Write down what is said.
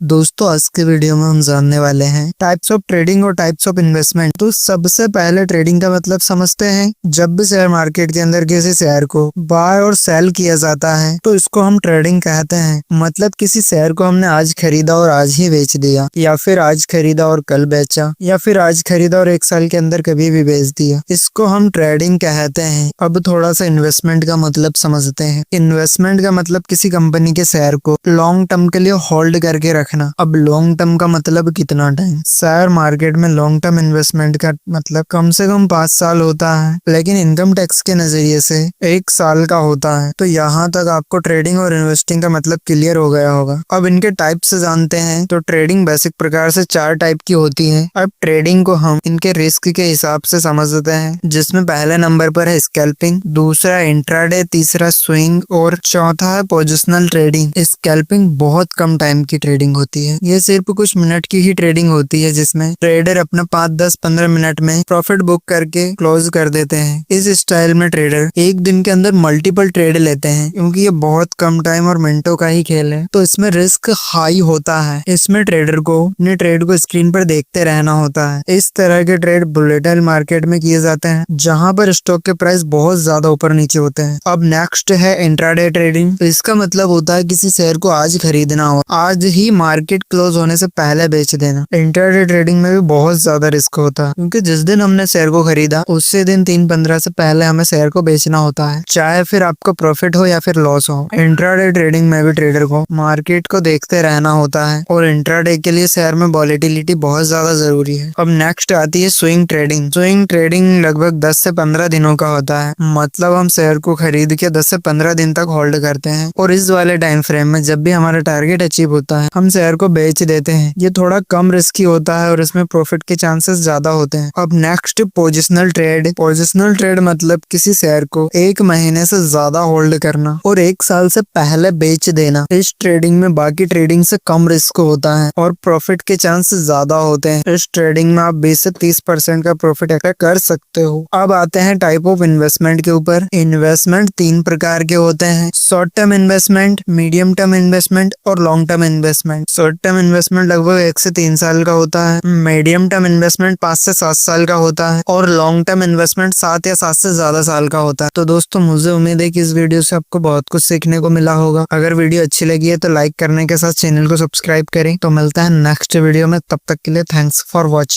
दोस्तों आज के वीडियो में हम जानने वाले हैं टाइप्स ऑफ ट्रेडिंग और टाइप्स ऑफ इन्वेस्टमेंट। तो सबसे पहले ट्रेडिंग का मतलब समझते हैं। जब भी शेयर मार्केट के अंदर किसी शेयर को बाय और सेल किया जाता है तो इसको हम ट्रेडिंग कहते हैं। मतलब किसी शेयर को हमने आज खरीदा और आज ही बेच दिया, या फिर आज खरीदा और कल बेचा, या फिर आज खरीदा और एक साल के अंदर कभी भी बेच दिया, इसको हम ट्रेडिंग कहते हैं। अब थोड़ा सा इन्वेस्टमेंट का मतलब समझते हैं। इन्वेस्टमेंट का मतलब किसी कंपनी के शेयर को लॉन्ग टर्म के लिए होल्ड करके रखना। अब लॉन्ग टर्म का मतलब कितना टाइम? शेयर मार्केट में लॉन्ग टर्म इन्वेस्टमेंट का मतलब कम से कम 5 साल होता है, लेकिन इनकम टैक्स के नजरिए से 1 साल का होता है। तो यहाँ तक आपको ट्रेडिंग और इन्वेस्टिंग का मतलब क्लियर हो गया होगा। अब इनके टाइप से जानते हैं। तो ट्रेडिंग बेसिक प्रकार से 4 टाइप की होती है। अब ट्रेडिंग को हम इनके रिस्क के हिसाब से समझते हैं, जिसमें पहले नंबर पर है स्कैल्पिंग, दूसरा इंट्राडे, तीसरा स्विंग और चौथा है पोजिशनल ट्रेडिंग। स्कैल्पिंग बहुत कम टाइम की ट्रेडिंग होती है। ये सिर्फ कुछ मिनट की ही ट्रेडिंग होती है, जिसमें ट्रेडर अपना 5, 10, 15 मिनट में प्रॉफिट बुक करके क्लोज कर देते हैं। इस स्टाइल में ट्रेडर एक दिन के अंदर मल्टीपल ट्रेड लेते हैं, क्योंकि ये बहुत कम टाइम और मिनटों का ही खेल है, तो इसमें रिस्क हाई होता है। इसमें ट्रेडर को अपने ट्रेड को स्क्रीन पर देखते रहना होता है। इस तरह के ट्रेड वोलेटाइल मार्केट में किए जाते हैं, जहां पर स्टॉक के प्राइस बहुत ज्यादा ऊपर नीचे होते हैं। अब नेक्स्ट है इंट्राडे ट्रेडिंग। तो इसका मतलब होता है किसी शेयर को आज खरीदना हो, आज ही मार्केट क्लोज होने से पहले बेच देना। इंट्राडे ट्रेडिंग में भी बहुत ज्यादा रिस्क होता है, क्योंकि जिस दिन हमने शेयर को खरीदा उससे दिन 3-15 से पहले हमें शेयर को बेचना होता है, चाहे फिर आपको प्रॉफिट हो या फिर लॉस हो। इंट्राडे ट्रेडिंग में भी ट्रेडर को मार्केट को देखते रहना होता है, और इंट्राडे के लिए शेयर में वॉलेटिलिटी बहुत ज्यादा जरूरी है। अब नेक्स्ट आती है स्विंग ट्रेडिंग। स्विंग ट्रेडिंग लगभग 10 से 15 दिनों का होता है। मतलब हम शेयर को खरीद के 10 से 15 दिन तक होल्ड करते हैं, और इस वाले टाइम फ्रेम में जब भी हमारा टारगेट अचीव होता है हम शेयर को बेच देते हैं। ये थोड़ा कम रिस्की होता है और इसमें प्रॉफिट के चांसेस ज्यादा होते हैं। अब next positional trade. Positional trade मतलब किसी शेयर को 1 महीने से ज्यादा होल्ड करना और 1 साल से पहले बेच देना। इस ट्रेडिंग में बाकी ट्रेडिंग से कम रिस्क होता है और प्रॉफिट के चांसेस ज्यादा होते हैं। इस ट्रेडिंग में आप 20 से 30% का प्रॉफिट कर सकते हो। अब आते हैं टाइप ऑफ इन्वेस्टमेंट के ऊपर। इन्वेस्टमेंट 3 प्रकार के होते हैं: short term investment, medium term investment और long term investment. Short term investment लगभग 1 से 3 साल का होता है, मीडियम टर्म इन्वेस्टमेंट 5 से 7 साल का होता है, और लॉन्ग टर्म इन्वेस्टमेंट 7 या 7 से ज्यादा साल का होता है। तो दोस्तों मुझे उम्मीद है कि इस वीडियो से आपको बहुत कुछ सीखने को मिला होगा। अगर वीडियो अच्छी लगी है तो लाइक करने के साथ चैनल को सब्सक्राइब करें। तो मिलता है नेक्स्ट वीडियो में, तब तक के लिए थैंक्स फॉर वॉचिंग।